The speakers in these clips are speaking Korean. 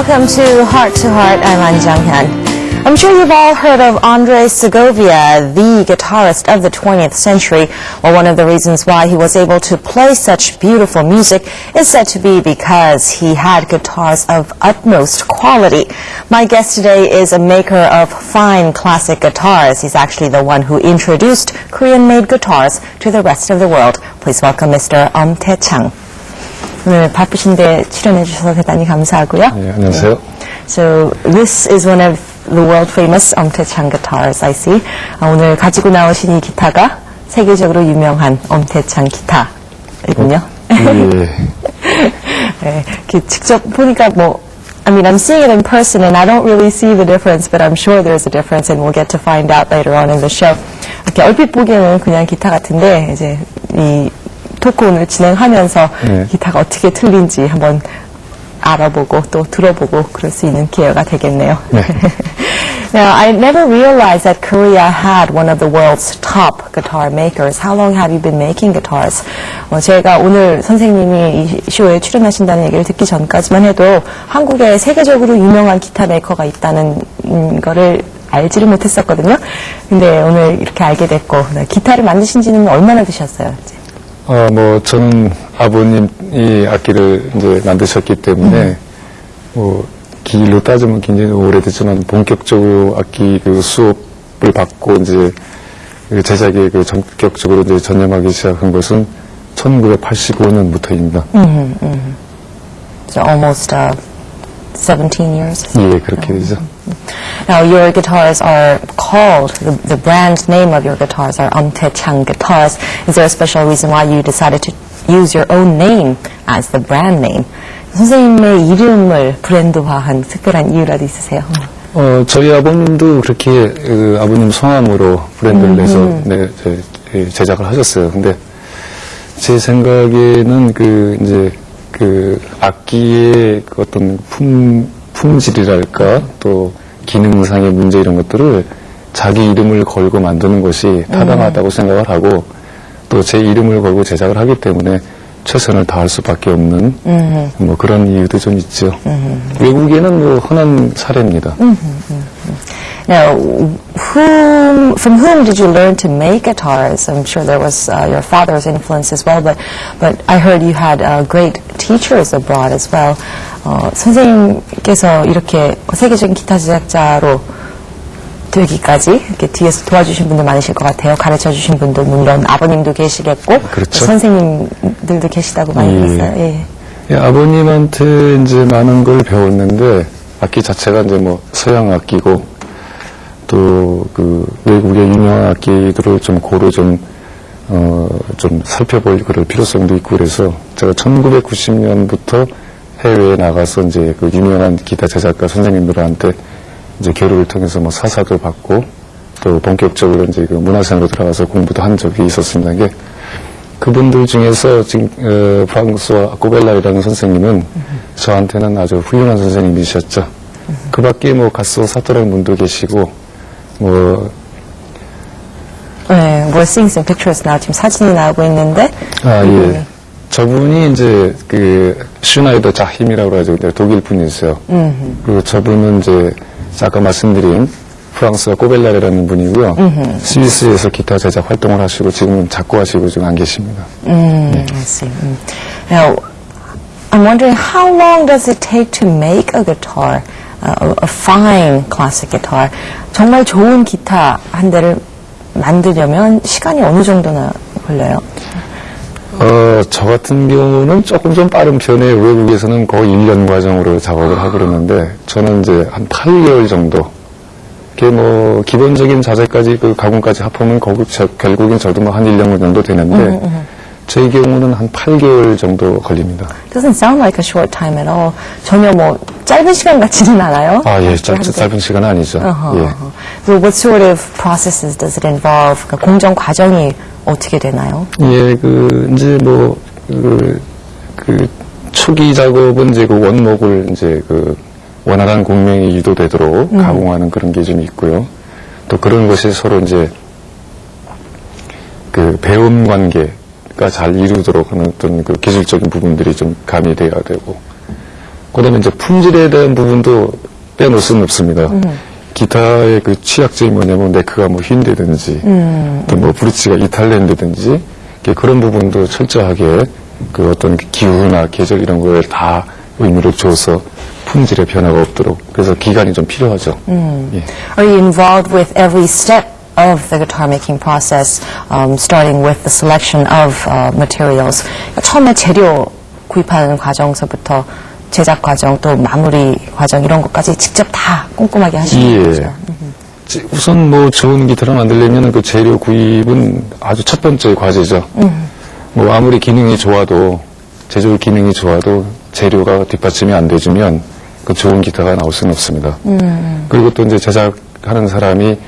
Welcome to Heart. I'm An Jung-hyun. I'm sure you've all heard of Andrei Segovia, the guitarist of the 20th century. Well, one of the reasons why he was able to play such beautiful music is said to be because he had guitars of utmost quality. My guest today is a maker of fine classic guitars. He's actually the one who introduced Korean-made guitars to the rest of the world. Please welcome Mr. Tae-chang. 오늘 바쁘신데 출연해 주셔서 대단히 감사하고요. 네, 안녕하세요. So this is one of the world famous Tae-chang guitars, I see. 오늘 가지고 나오신 이 기타가 세계적으로 유명한 Tae-chang 기타이군요. 예. 네, 직접 보니까 I mean, I'm seeing it in person and I don't really see the difference, but I'm sure there's a difference and we'll get to find out later on in the show. 이렇게 얼핏 보기에는 그냥 기타 같은데, 이제 이 토크 오늘 진행하면서 기타가 어떻게 틀린지 한번 알아보고 또 들어보고 그럴 수 있는 기회가 되겠네요. 네. Now, I never realized that Korea had one of the world's top guitar makers. How long have you been making guitars? 제가 오늘 선생님이 이 쇼에 출연하신다는 얘기를 듣기 전까지만 해도 한국에 세계적으로 유명한 기타 메이커가 있다는 거를 알지를 못했었거든요. 근데 오늘 이렇게 알게 됐고, 기타를 만드신 지는 얼마나 되셨어요? 저는 아버님이 악기를 이제 만드셨기 때문에, 길로 따지면 굉장히 오래됐지만, 본격적으로 악기 수업을 받고, 이제, 제작에 전격적으로 이제 전념하기 시작한 것은 1985년부터입니다. So almost 17 years? 예, 그렇게 되죠. Now, your guitars are called, the brand name of your guitars are Tae-chang guitars. Is there a special reason why you decided to use your own name as the brand name? 선생님의 이름을 브랜드화한 특별한 이유라도 있으세요? 저희 아버님도 그렇게 아버님 성함으로 브랜드를 내서 제작을 하셨어요. 근데 제 생각에는 악기의 어떤 품질이랄까 또 기능상의 문제 이런 것들을 자기 이름을 걸고 만드는 것이 타당하다고 생각을 하고 또 제 이름을 걸고 제작을 하기 때문에 최선을 다할 수밖에 없는 그런 이유도 좀 있죠. 외국에는 흔한 사례입니다. Now, from whom did you learn to make guitars? I'm sure there was your father's influence as well, but I heard you had great teachers abroad as well. 선생님께서 이렇게 세계적인 기타 제작자로 되기까지 이렇게 뒤에서 도와주신 분들 많으실 것 같아요. 가르쳐주신 분도 물론 아버님도 계시겠고, 그렇죠. 선생님들도 계시다고 많이 들었어요. 예. 예, 아버님한테 이제 많은 걸 배웠는데 악기 자체가 이제 서양 악기고 또 외국의 유명한 악기들을 좀 고루 좀 살펴볼 그럴 필요성도 있고 그래서 제가 1990년부터 해외에 나가서 이제 유명한 기타 제작가 선생님들한테 이제 교류를 통해서 사사도 받고 또 본격적으로 이제 문화생으로 들어가서 공부도 한 적이 있었습니다. 이게 그분들 중에서 지금 프랑스와 꼬벨라이라는 선생님은 저한테는 아주 훌륭한 선생님이셨죠. 그 밖에 가스 사토라는 분도 계시고 네, we're seeing some pictures now. 지금 사진이 나오고 있는데. 예. 저분이 이제 슈나이더 자힘이라고 하죠. 독일 분이세요. 그리고 저분은 이제 아까 말씀드린 프랑스와 꼬벨라레라는 분이고요. 스위스에서 기타 제작 활동을 하시고 지금은 작곡하시고 지금 안 계십니다. I see. Now, I'm wondering how long does it take to make a guitar, a fine classic guitar? 정말 좋은 기타 한 대를 만들려면 시간이 어느 정도나 걸려요? 저 같은 경우는 조금 좀 빠른 편에 외국에서는 거의 1년 과정으로 작업을 하고 그러는데 저는 이제 한 8개월 정도. 그게 기본적인 자재까지 가공까지 합하면 결국엔 저도 한 1년 정도 되는데 제 경우는 한 8개월 정도 걸립니다. Doesn't sound like a short time at all. 전혀 짧은 시간 같지는 않아요. 예, 짧은 시간은 아니죠. 예. So what sort of processes does it involve? 공정 과정이 어떻게 되나요? 예, 이제 초기 작업은 이제 원목을 이제 원활한 공명이 유도되도록 가공하는 그런 게 좀 있고요. 또 그런 것이 서로 이제 배움 관계가 잘 이루도록 하는 어떤 기술적인 부분들이 좀 가미돼야 되고 그다음에 이제 품질에 대한 부분도 빼놓을 수는 없습니다. 기타의 그 취약점이 뭐냐면 네크가 뭐 휜다든지 또 뭐 브릿지가 이탈된다든지 그런 부분도 철저하게 그 어떤 기후나 계절 이런 거에 다 의미를 줘서 품질의 변화가 없도록 그래서 기간이 좀 필요하죠. 예. Are you involved with every step of the guitar making process, starting with the selection of materials? 그러니까 처음에 재료 구입하는 과정서부터 제작 과정 또 마무리 과정 이런 것까지 직접 다 꼼꼼하게 하시는 거죠? 우선 뭐 좋은 기타를 만들려면 그 재료 구입은 아주 첫 번째 과제죠. 뭐 아무리 기능이 좋아도 제조 기능이 좋아도 재료가 뒷받침이 안 돼주면 그 좋은 기타가 나올 수는 없습니다. 그리고 또 이제 제작하는 사람이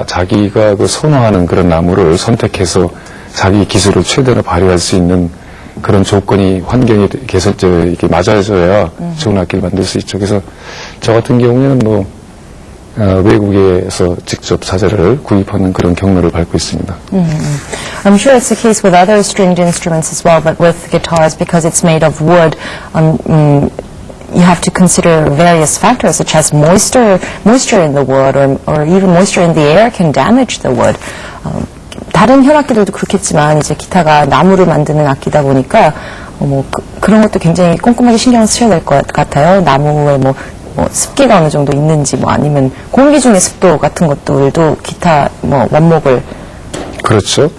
자기가 그 선호하는 그런 나무를 선택해서 자기 기술을 최대로 발휘할 수 있는 그런 조건이 환경이 이렇게 맞아져야 좋은 악기를 만들 수 있죠. 그래서 저 같은 경우에는 뭐 외국에서 직접 사제를 구입하는 그런 경로를 밟고 있습니다. I'm sure it's the case with other stringed instruments as well, but with guitars, because it's made of wood, you have to consider various factors such as moisture in the wood, or even moisture in the air can damage the wood. 다른 현악기들도 그렇겠지만 이제 기타가 나무를 만드는 악기다 보니까 그런 것도 굉장히 꼼꼼하게 신경을 쓰셔야 될 것 같아요. 나무에 뭐 습기가 어느 정도 있는지 아니면 공기 중의 습도 같은 것들도 기타 원목을 그렇죠.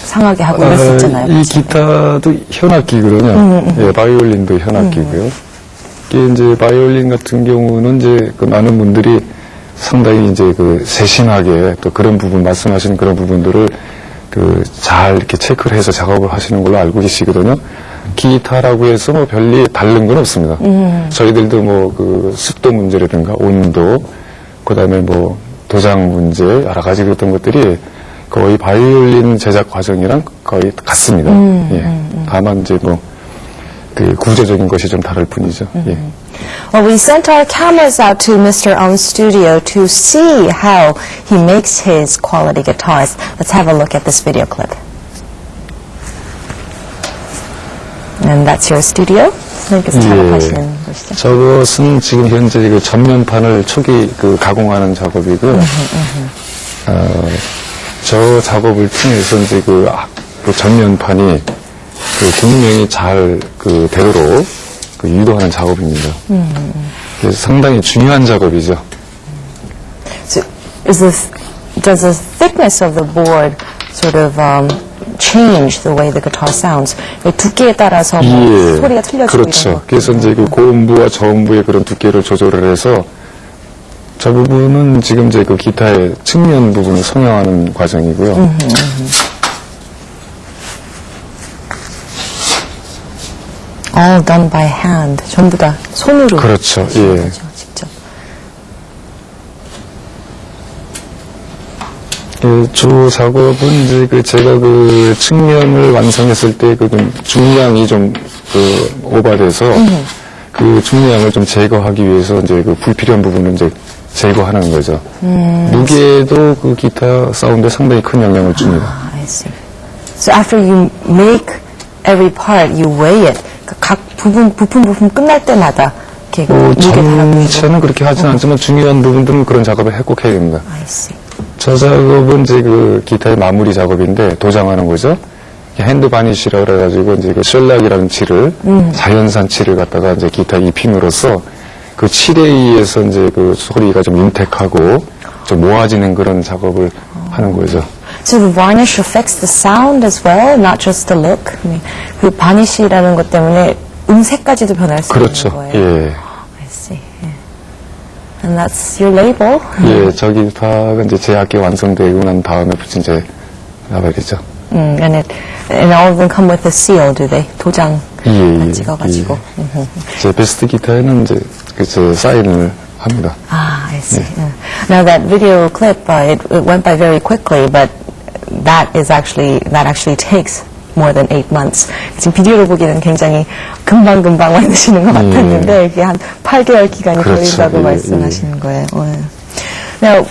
상하게 하고 이럴 수 있잖아요. 이 기타도 현악기거든요. 예, 바이올린도 현악기고요. 이게 이제 바이올린 같은 경우는 이제 그 많은 분들이 상당히 이제 그 세심하게 또 그런 부분 말씀하시는 그런 부분들을 그 잘 이렇게 체크를 해서 작업을 하시는 걸로 알고 계시거든요. 기타라고 해서 뭐 별리 다른 건 없습니다. 저희들도 뭐 그 습도 문제라든가 온도, 그다음에 뭐 도장 문제 여러 가지 그랬던 것들이 거의 바이올린 제작 과정이랑 거의 같습니다. 예. 다만 이제 뭐 그 구조적인 것이 좀 다를 뿐이죠. 예. Well, we sent our cameras out to Mr. Ohm's studio to see how he makes his quality guitars. Let's have a look at this video clip. And that's your studio? 여기서 작업하시는 곳이죠? 저것은 지금 현재 그 전면판을 초기 그 가공하는 작업이고요. 저 작업을 통해서 이제 그 전면판이 그 공명이 잘 그 되도록 그 유도하는 작업입니다. 그래서 상당히 중요한 작업이죠. So, does the thickness of the board sort of change the way the guitar sounds? 두께에 따라서 소리가 틀려지고 그렇죠. 이런 거. 그래서 이제 그 고음부와 저음부의 그런 두께를 조절을 해서 저 부분은 지금 이제 그 기타의 측면 부분을 성형하는 과정이고요. All done by hand. 전부 다 손으로. 그렇죠. 예. 그렇죠, 직접. 주 작업은 이제 그 제가 그 측면을 완성했을 때 그 중량이 좀 그 오버돼서 그 중량을 좀 제거하기 위해서 이제 그 불필요한 부분을 이제 제거하는 거죠. 무게도 그 기타 사운드에 상당히 큰 영향을 줍니다. I see. So after you make every part, you weigh it. 각 부품 끝날 때마다 이렇게 무게 달아보고. 전체는 그렇게 하지는 않지만 중요한 부분들은 그런 작업을 꼭 해야 됩니다. I see. 저 작업은 이제 그 기타의 마무리 작업인데 도장하는 거죠. 핸드 바니쉬라고 그래가지고 이제 그 쉘락이라는 칠을 자연산 칠을 갖다가 이제 기타 입힘으로써 그 칠에 의해서 이제 그 소리가 좀 윤택하고 좀 모아지는 그런 작업을 하는 거죠. So the varnish affects the sound as well, not just the look. 그 바니쉬라는 것 때문에 음색까지도 변할 수 그렇죠. 있는 거예요. 예. I see. Yeah. And that's your label. 예, 저 기타가 이제 제 악기 완성되고 난 다음에 붙인 제 라벨이죠. And all of them come with a seal, do they? 도장 예, 찍어가지고. 제 베스트 기타에는 이제 제 사인을 합니다. Ah, I see. Yeah. Now that video clip, it went by very quickly, but that actually takes more than 8 months. 지금 비디오로 보기에는 굉장히 금방 만드시는 것 같았는데 이게 한 8개월 기간이 걸린다고 말씀하시는 거예요. Now,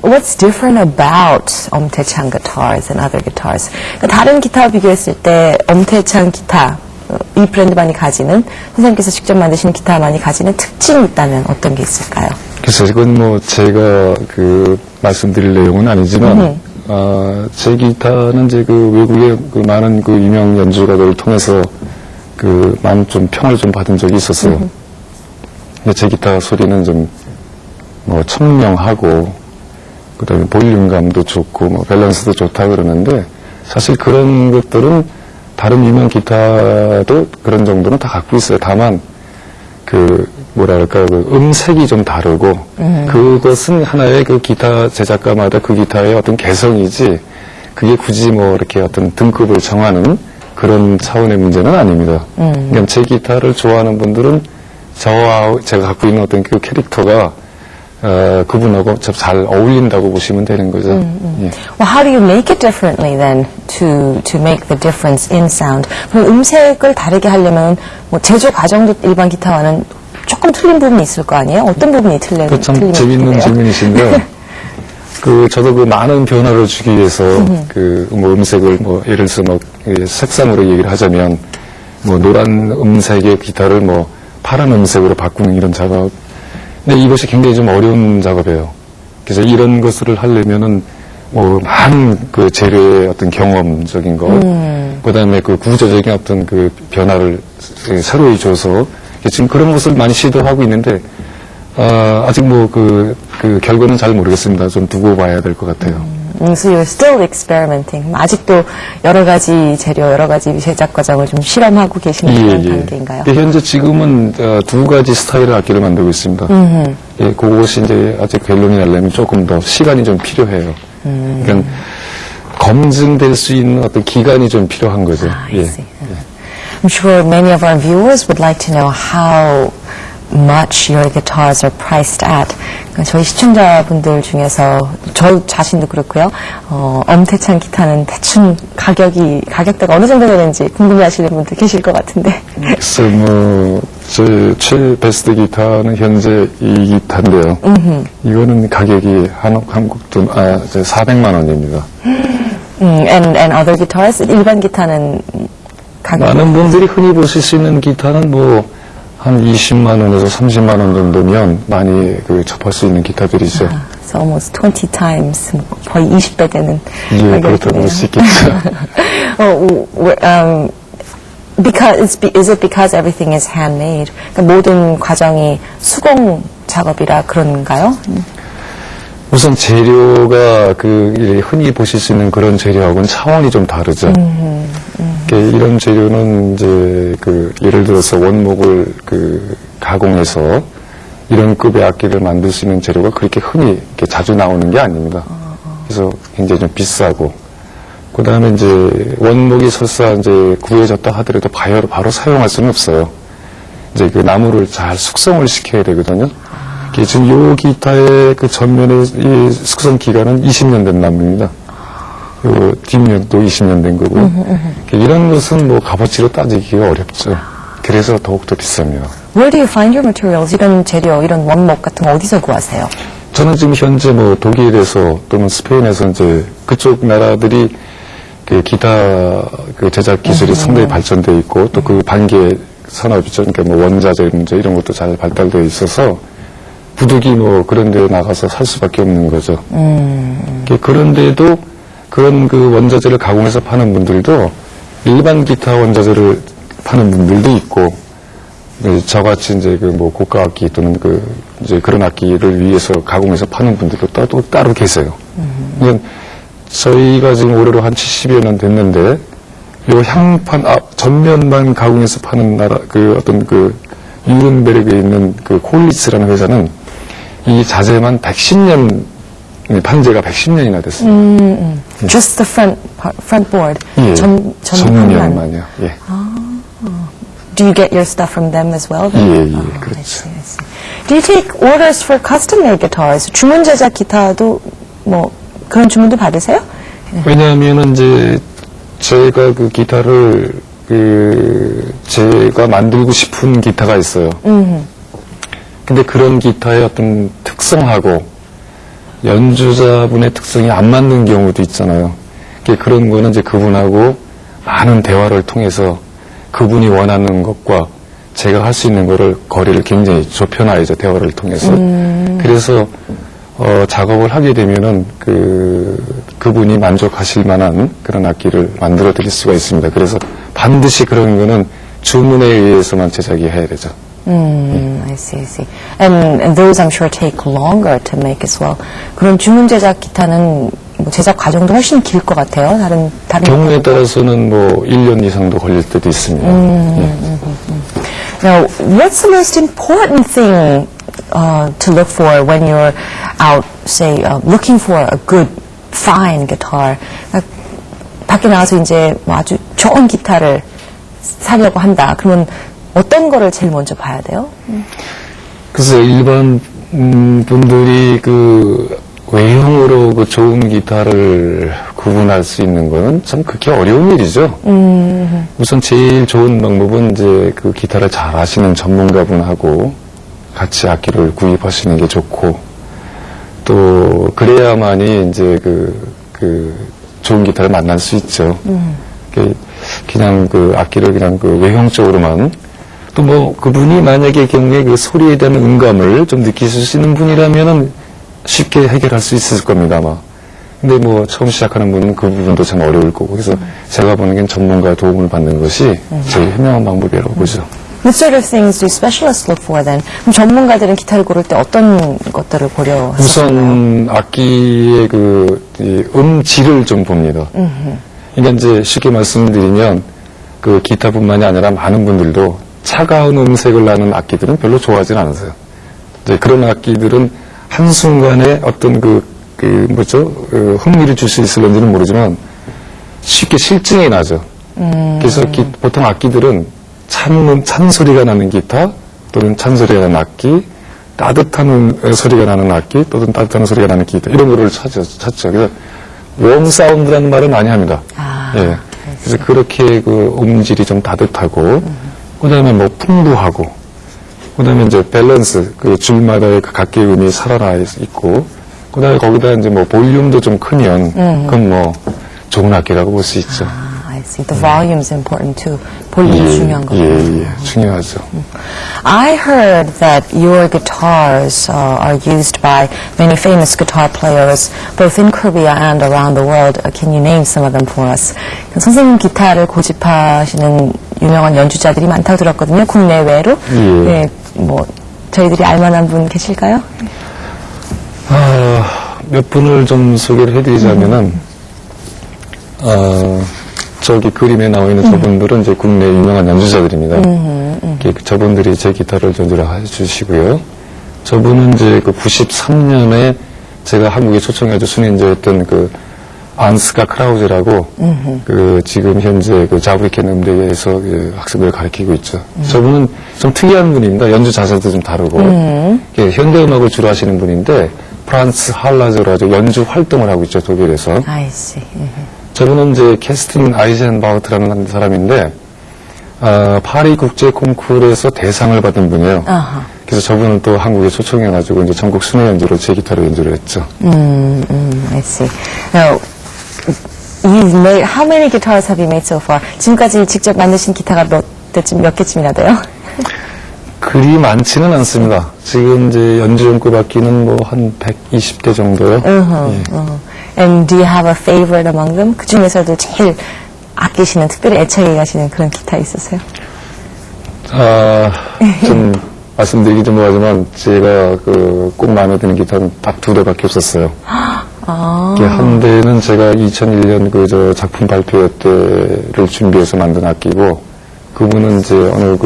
what's different about 엄태창 guitars and other guitars? 그러니까 다른 기타와 비교했을 때 엄태창 기타 이 브랜드만이 가지는, 선생님께서 직접 만드시는 기타만이 가지는 특징이 있다면 어떤 게 있을까요? 그래서 이건 뭐 제가 말씀드릴 내용은 아니지만, 제 기타는 이제 외국의 많은 유명 연주가들을 통해서 많은 좀 평을 좀 받은 적이 있었어요. 근데 제 기타 소리는 좀 청명하고, 그 다음에 볼륨감도 좋고, 밸런스도 좋다 그러는데, 사실 그런 것들은 다른 유명 기타도 그런 정도는 다 갖고 있어요. 다만, 음색이 좀 다르고, 그것은 하나의 기타 제작가마다 그 기타의 어떤 개성이지, 그게 굳이 이렇게 어떤 등급을 정하는 그런 차원의 문제는 아닙니다. 그러니까 제 기타를 좋아하는 분들은 저와 제가 갖고 있는 어떤 그 캐릭터가 그분하고 잘 어울린다고 보시면 되는 거죠. 예. Well, how do you make it differently then to make the difference in sound? 그럼 음색을 다르게 하려면 제조 과정도 일반 기타와는 조금 틀린 부분이 있을 거 아니에요? 어떤 부분이 틀린? 참 재밌는 질문이신데, 저도 많은 변화를 주기 위해서 음색을 예를 들어서 색상으로 얘기를 하자면 노란 음색의 기타를 파란 음색으로 바꾸는 이런 작업. 근데 이것이 굉장히 좀 어려운 작업이에요. 그래서 이런 것을 하려면은 많은 재료의 어떤 경험적인 것, 그다음에 구조적인 어떤 변화를 새로이 줘서 지금 그런 것을 많이 시도하고 있는데 아직 결과는 잘 모르겠습니다. 좀 두고 봐야 될 것 같아요. So you're still experimenting. 아직도 여러 가지 재료, 여러 가지 제작 과정을 좀 실험하고 계시는 그런 단계인가요? 현재 지금은 두 가지 스타일의 악기를 만들고 있습니다. 예, 그것이 이제 아직 결론이 나려면 조금 더 시간이 좀 필요해요. 그러니까 검증될 수 있는 어떤 기간이 좀 필요한 거죠. I see. I'm sure many of our viewers would like to know how much your guitars are priced at. 저희 시청자분들 중에서 저 자신도 그렇고요. 엄태찬 기타는 대충 가격대가 어느 정도 되는지 궁금해하시는 분들 계실 것 같은데. 그래서 제 베스트 기타는 현재 이 기타인데요. 이거는 가격이 한국 돈 400만 원입니다. And other guitars? 일반 기타는 가격? 많은 분들이 흔히 보실 수 있는 기타는 한 20만 원에서 30만 원 정도면 많이 접할 수 있는 기타들이죠. So almost 20 times, 거의 20배 되는 예, 그렇다고 볼 수 있겠죠. Is it because everything is handmade? 그러니까 모든 과정이 수공 작업이라 그런가요? 우선 재료가 흔히 보실 수 있는 그런 재료하고는 차원이 좀 다르죠. 이런 재료는 이제 예를 들어서 원목을 가공해서 이런 급의 악기를 만들 수 있는 재료가 그렇게 흔히 이렇게 자주 나오는 게 아닙니다. 그래서 굉장히 좀 비싸고, 그 다음에 이제 원목이 설사 이제 구해졌다 하더라도 바로 사용할 수는 없어요. 이제 나무를 잘 숙성을 시켜야 되거든요. 지금 이 기타의 전면의 이 숙성 기간은 20년 된 나무입니다. 요 뒷면도 20년 된 거고, 이런 것은 값어치로 따지기가 어렵죠. 그래서 더욱더 비쌉니다. Where do you find your materials? 이런 재료, 이런 원목 같은 거 어디서 구하세요? 저는 지금 현재 독일에서 또는 스페인에서 이제 그쪽 나라들이 기타 제작 기술이 상당히 발전되어 있고, 또 반개 산업이죠. 그러니까 원자재 문제 이런 것도 잘 발달되어 있어서 부득이 그런 데 나가서 살 수밖에 없는 거죠. 그런데도 그런 원자재를 가공해서 파는 분들도 일반 기타 원자재를 파는 분들도 있고, 저같이 이제 고가 악기 또는 이제 그런 악기를 위해서 가공해서 파는 분들도 또 따로 계세요. 그러니까 저희가 지금 올해로 한 70여 년 됐는데, 요 향판 전면만 가공해서 파는 나라, 유른베르그에 있는 콜리츠라는 회사는 이 자재만 110년, 판재가 110년이나 됐어요. Just the front board. 예, 전면만요. 전면만요. 예. Do you get your stuff from them as well? 예, I 그렇죠. see, I see. Do you take orders for custom-made guitars? 주문 제작 기타도 그런 주문도 받으세요? 왜냐하면은 이제 제가 기타를 제가 만들고 싶은 기타가 있어요. 근데 그런 기타의 어떤 특성하고 연주자분의 특성이 안 맞는 경우도 있잖아요. 그런 거는 이제 그분하고 많은 대화를 통해서 그분이 원하는 것과 제가 할 수 있는 거를 거리를 굉장히 좁혀놔야죠, 대화를 통해서. 그래서 작업을 하게 되면은 그분이 만족하실 만한 그런 악기를 만들어 드릴 수가 있습니다. 그래서 반드시 그런 거는 주문에 의해서만 제작이 해야 되죠. I see, I see. And those I'm sure take longer to make as well. 그런 주문 제작 기타는 뭐 제작 과정도 훨씬 길 것 같아요. 다른 경우에 따라서는 뭐 1년 이상도 걸릴 때도 있습니다. Now, what's the most important thing to look for when you're out, say, looking for a good, fine guitar? 밖에 나가서 이제 뭐 아주 좋은 기타를 사려고 한다. 그러면 어떤 거를 제일 먼저 봐야 돼요? 그래서 일반 분들이 외형으로 좋은 기타를 구분할 수 있는 거는 참 그렇게 어려운 일이죠. 우선 제일 좋은 방법은 이제 그 기타를 잘 아시는 전문가분하고 같이 악기를 구입하시는 게 좋고, 또 그래야만이 이제 좋은 기타를 만날 수 있죠. 그냥 악기를 그냥 외형적으로만, 또 뭐 그분이 만약에 경우에 소리에 대한 음감을 좀 느끼실 수 있는 분이라면은 쉽게 해결할 수 있을 겁니다, 아마. 근데 뭐 처음 시작하는 분은 그 부분도 참 어려울 거고, 그래서 제가 보는 게 전문가의 도움을 받는 것이 제일 현명한 방법이라고 보죠. What sort of things do specialists look for then? 그럼 전문가들은 기타를 고를 때 어떤 것들을 고려하시나요? 우선 악기의 음질을 좀 봅니다. 그러니까 이제 쉽게 말씀드리면 기타뿐만이 아니라 많은 분들도 차가운 음색을 나는 악기들은 별로 좋아하진 않으세요. 이제 그런 악기들은 한순간에 어떤 흥미를 줄 수 있을런지는 모르지만 쉽게 실증이 나죠. 그래서 보통 악기들은 찬 소리가 나는 기타, 또는 찬 소리가 나는 악기, 따뜻한 소리가 나는 악기, 또는 따뜻한 소리가 나는 기타, 이런 거를 찾죠. 그래서 웜 사운드라는 말을 많이 합니다. 예. 그래서 그렇게 음질이 좀 따뜻하고, 그 다음에 뭐 풍부하고, 그 다음에 이제 밸런스, 줄마다의 각기 음이 살아나 있고, 그 다음에 거기다 이제 뭐 볼륨도 좀 크면, 그건 뭐 좋은 악기라고 볼 수 있죠. I see. The volume is important too. 볼륨이 중요한 거죠. 예, 중요하죠. I heard that your guitars are used by many famous guitar players, both in Korea and around the world. Can you name some of them for us? 선생님 기타를 고집하시는 유명한 연주자들이 많다고 들었거든요. 국내외로. 네, 뭐 저희들이 알만한 분 계실까요? 몇 분을 좀 소개를 해드리자면은, 저기 그림에 나와 있는 저분들은 이제 국내 유명한 연주자들입니다. 저분들이 제 기타를 연주를 해주시고요. 저분은 이제 93년에 제가 한국에 초청해서 순연주했던 안스가 크라우제라고 지금 현재 자브리켄 음대에서 학생을 가르치고 있죠. 저분은 좀 특이한 분입니다. 연주 자세도 좀 다르고 현대 음악을 주로 하시는 분인데 프란츠 할라저라고 연주 활동을 하고 있죠, 독일에서. I see. 저분은 이제 캐스틴 아이젠바우트라는 사람인데 파리 국제 콩쿠르에서 대상을 받은 분이에요. 그래서 저분은 또 한국에 초청해가지고 이제 전국 순회 연주로 제 기타로 연주를 했죠. I see. Now, you've made how many guitars have you made so far? 지금까지 직접 만드신 기타가 몇 개쯤이나 돼요? 그리 많지는 않습니다. 지금 이제 연주용급 악기는 뭐 한 120대 정도요. And do you have a favorite among them? 그 중에서도 제일 아끼시는, 특별히 애착이 가시는 그런 기타 있으세요? 좀 말씀드리기 좀 뭐하지만 제가 꼭 마음에 드는 기타는 딱 2대밖에 없었어요. 한 대는 제가 2001년 작품 발표 때를 준비해서 만든 악기고, 그분은 이제 어느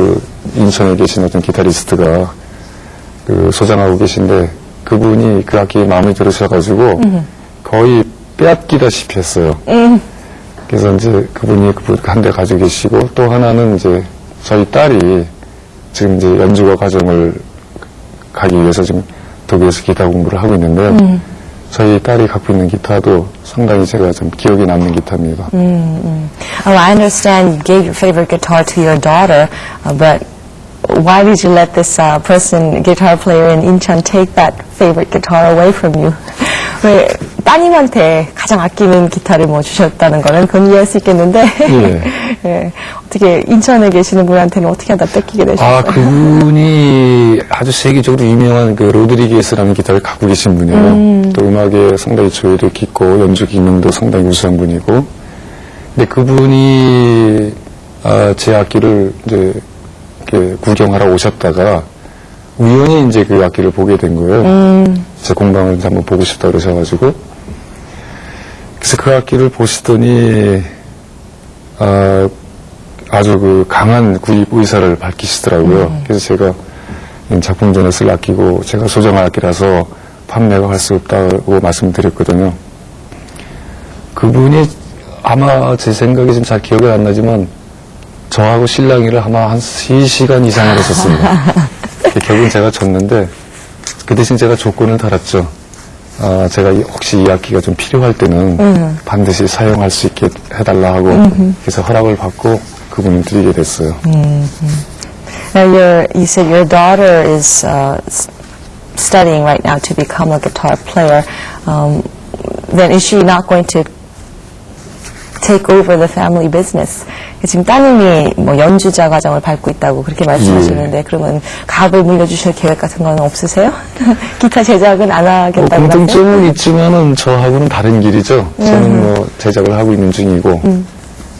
인천에 계신 어떤 기타리스트가 소장하고 계신데, 그분이 그 악기에 마음에 들으셔가지고 거의 빼앗기다시피 했어요. 그래서 이제 그분이 한 대 가지고 계시고, 또 하나는 이제 저희 딸이 지금 이제 연주가 과정을 가기 위해서 지금 독일에서 기타 공부를 하고 있는데, 저희 딸이 갖고 있는 기타도 상당히 제가 좀 기억에 남는 기타입니다. Oh, I understand you gave your favorite guitar to your daughter, but why did you let this guitar player in Incheon take that favorite guitar away from you? 왜 따님한테 가장 아끼는 기타를 뭐 주셨다는 거는 그건 이해할 수 있겠는데 예. 예, 어떻게 인천에 계시는 분한테는 어떻게 하다 뺏기게 되셨어요? 아, 그분이 아주 세계적으로 유명한 그 로드리게스라는 기타를 갖고 계신 분이에요. 또 음악에 상당히 조예도 깊고 연주 기능도 상당히 우수한 분이고. 근데 그분이 제 악기를 이제 이렇게 구경하러 오셨다가 우연히 이제 그 악기를 보게 된 거예요. 제 공방을 이제 한번 보고 싶다 그러셔가지고. 그래서 그 악기를 보시더니 아주 그 강한 구입 의사를 밝히시더라고요. 그래서 제가 작품전에 쓸 악기고 제가 소정할 악기라서 판매가 할 수 없다고 말씀드렸거든요. 그분이 아마 제 생각이 지금 잘 기억이 안 나지만 저하고 실랑이를 아마 한 3시간 이상을 했었습니다. 결국은 제가 졌는데 그 대신 제가 조건을 달았죠. 제가 혹시 이 악기가 좀 필요할 때는 반드시 사용할 수 있게 해달라 하고 그래서 허락을 받고 그분을 드리게 됐어요. Now, you said your daughter is studying right now to become a guitar player. Then is she not going to take over the family business? 지금 따님이 뭐 연주자 과정을 밟고 있다고 그렇게 말씀하시는데 그러면 가업을 물려주실 계획 같은 건 없으세요? 기타 제작은 안 하겠다고 공통점은 있지만은 저하고는 다른 길이죠. 저는 뭐 제작을 하고 있는 중이고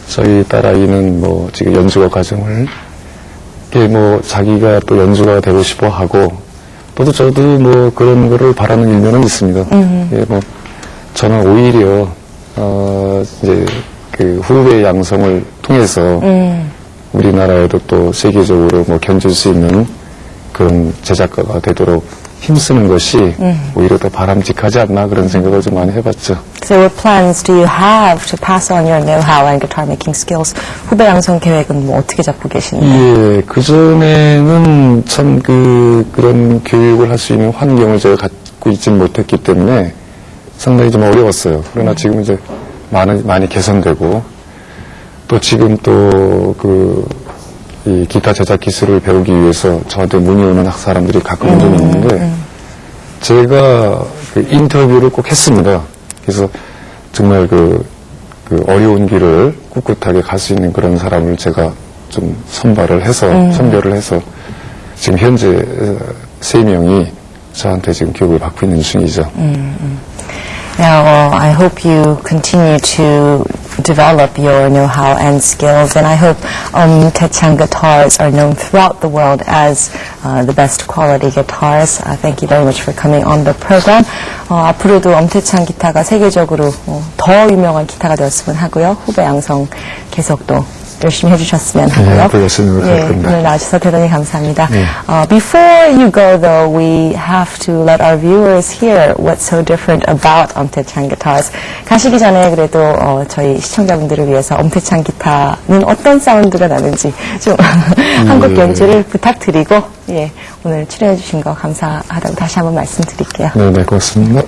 저희 딸아이는 뭐 지금 연주가 과정을 이게 뭐 자기가 또 연주가 되고 싶어 하고 또 저도 뭐 그런 거를 바라는 일면은 있습니다. 예, 뭐 저는 오히려 이제 그 후배 양성을 통해서 우리나라에도 또 세계적으로 뭐 견줄 수 있는 그런 제작가가 되도록 힘쓰는 것이 오히려 더 바람직하지 않나 그런 생각을 좀 많이 해봤죠. So what plans do you have to pass on your know-how and guitar making skills? 후배 양성 계획은 뭐 어떻게 잡고 계시는가요? 예, 그전에는 참 그런 교육을 할 수 있는 환경을 제가 갖고 있지는 못했기 때문에 상당히 좀 어려웠어요. 그러나 지금 이제 많이 개선되고 또 지금 또 이 기타 제작 기술을 배우기 위해서 저한테 문의 오는 사람들이 가끔 좀 있는데 제가 그 인터뷰를 꼭 했습니다. 그래서 정말 그 어려운 길을 꿋꿋하게 갈 수 있는 그런 사람을 제가 좀 선별을 해서 지금 현재 3명이 저한테 지금 교육을 받고 있는 중이죠. Now, I hope you continue to develop your know-how and skills, and I hope Taechang guitars are known throughout the world as the best quality guitars. Thank you very much for coming on the program. 앞으로도 엄태창 기타가 세계적으로 더 유명한 기타가 되었으면 하고요. 후배 양성 계속 또 열심히 해주셨으면 하고요. 네, 열심히 노력하겠습니다. 오늘 나와주셔서 대단히 감사합니다. Before you go, though, we have to let our viewers hear what's so different about 엄태창 guitars. 가시기 전에 그래도 저희 시청자분들을 위해서 엄태창 기타는 어떤 사운드가 나는지 좀 한곡 연주를 부탁드리고 오늘 출연해주신 거 감사하다고 다시 한번 말씀드릴게요. 네, 고맙습니다.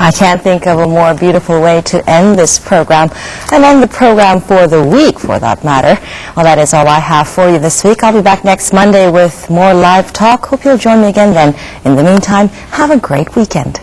I can't think of a more beautiful way to end this program, and end the program for the week, for that matter. Well, that is all I have for you this week. I'll be back next Monday with more live talk. Hope you'll join me again then. In the meantime, have a great weekend.